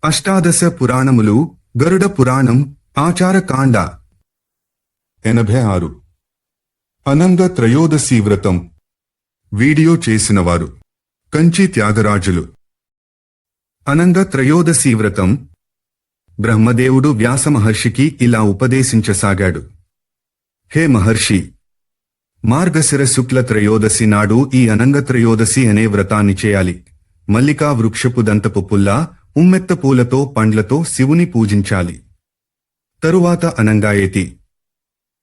అష్టాదశ పురాణములు గరుడ పురాణం ఆచారకాండ 86 అనంగ త్రయోదశీ వ్రతం వీడియో చేసినవారు కంచి త్యాగరాజులు. అనంగ త్రయోదశీ వ్రతం బ్రహ్మదేవుడు వ్యాస మహర్షికి ఇలా ఉపదేశించసాగాడు. హే మహర్షి, మార్గశిర శుక్ల త్రయోదశి నాడు ఈ అనంగ త్రయోదశి అనే వ్రతాన్ని చేయాలి. మల్లికా వృక్షపు దంతపు పుల్ల, ఉమ్మెత్త పూలతో పండ్లతో శివుని పూజించాలి. తరువాత అనంగాయేతి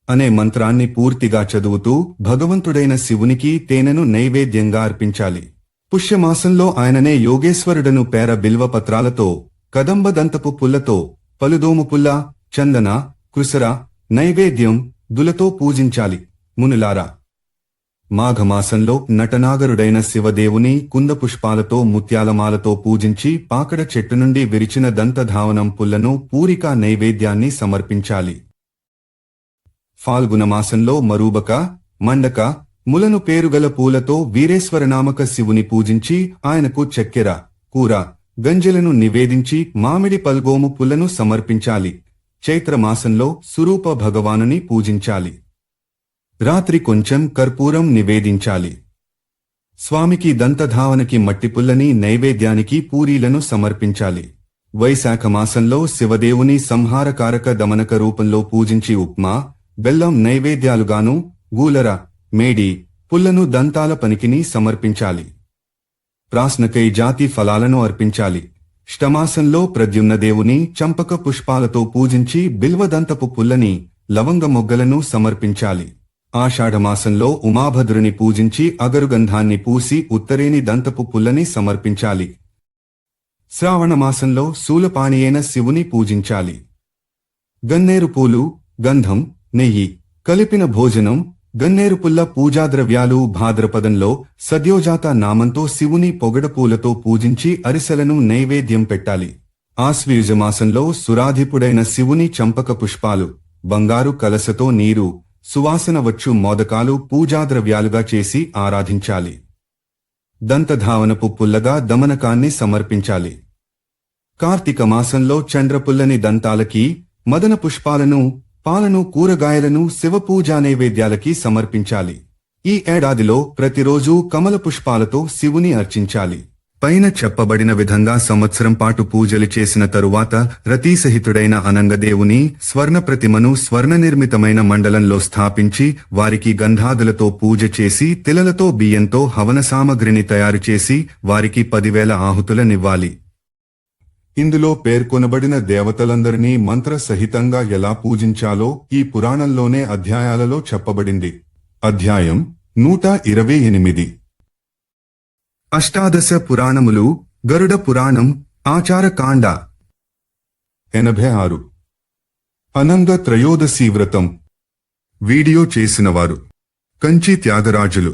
అనే మంత్రాన్ని పూర్తిగా చదువుతూ భగవంతుడైన శివునికి తేనెను నైవేద్యంగా అర్పించాలి. పుష్యమాసంలో ఆయననే యోగేశ్వరుడను పేర బిల్వపత్రాలతో, కదంబ దంతపు పుల్లతో, పలుదోము పుల్ల, చందన, కుసర, నైవేద్యం దులతో పూజించాలి. మునులారా, మాఘమాసంలో నటనాగరుడైన శివదేవుని కుందపుష్పాలతో ముత్యాలమాలతో పూజించి పాకడ చెట్టు నుండి విరిచిన దంతధావనం పుల్లను పూరికా నైవేద్యాన్ని సమర్పించాలి. ఫాల్గుణమాసంలో మరూబక, మండక, ములను పేరుగల పూలతో వీరేశ్వరనామక శివుని పూజించి ఆయనకు చక్కెర, కూర, గంజలను నివేదించి మామిడి పల్గోము పుల్లను సమర్పించాలి. చైత్రమాసంలో సురూప భగవానుని పూజించాలి. రాత్రి కొంచెం కర్పూరం నివేదించాలి. స్వామికి దంతధావనకి మట్టిపుల్లని నైవేద్యానికి పూరీలను సమర్పించాలి. వైశాఖ మాసంలో శివదేవుని సంహారకారక దమనక రూపంలో పూజించి ఉప్మా, బెల్లం నైవేద్యాలుగాను, గూలర, మేడి పుల్లను దంతాల పనికిని సమర్పించాలి. ప్రాస్నకై జాతి ఫలాలను అర్పించాలి. ష్టమాసంలో ప్రద్యుమ్నదేవుని చంపక పుష్పాలతో పూజించి బిల్వదంతపు పుల్లని, లవంగ మొగ్గలను సమర్పించాలి. ఆషాఢమాసంలో ఉమాభద్రుని పూజించి అగరుగంధాన్ని పూసి ఉత్తరేని దంతపు పుల్లని సమర్పించాలి. శ్రావణమాసంలో శూలపాణియైన శివుని పూజించాలి. గన్నేరు పూలు, గంధం, నెయ్యి కలిపిన భోజనం, గన్నేరుపుల్ల పూజాద్రవ్యాలు భాద్రపదంలో సద్యోజాత నామంతో శివుని పొగడపూలతో పూజించి అరిసెలను నైవేద్యం పెట్టాలి. ఆశ్వయుజమాసంలో సురాధిపుడైన శివుని చంపక పుష్పాలు, బంగారు కలసతో నీరు, సువాసనవచ్చు మోదకాలు పూజాద్రవ్యాలుగా చేసి ఆరాధించాలి. దంతధావనపు పుల్లగా దమనకాన్ని సమర్పించాలి. కార్తీక మాసంలో చండ్రపుల్లని దంతాలకి, మదన పుష్పాలను, పాలను, కూరగాయలను శివపూజా నైవేద్యాలకి సమర్పించాలి. ఈ ఏడాదిలో ప్రతిరోజూ కమల పుష్పాలతో శివుని అర్చించాలి. పైన చెప్పబడిన విధంగా సంవత్సరం పాటు పూజలు చేసిన తరువాత రతీసహితుడైన అనంగదేవుని స్వర్ణ ప్రతిమను స్వర్ణ నిర్మితమైన మండలంలో స్థాపించి వారికి గంధాదులతో పూజ చేసి తిలలతో బియ్యంతో హవన సామగ్రిని తయారు చేసి వారికి 10,000 ఆహుతులనివ్వాలి. ఇందులో పేర్కొనబడిన దేవతలందరినీ మంత్రసహితంగా ఎలా పూజించాలో ఈ పురాణంలోనే అధ్యాయాలలో చెప్పబడింది. అధ్యాయం 128 అష్టాదశ పురాణములు గరుడ పురాణం ఆచారకాండ 86 అనంగ త్రయోదశీ వ్రతం వీడియో చేసినవారు కంచి త్యాగరాజులు.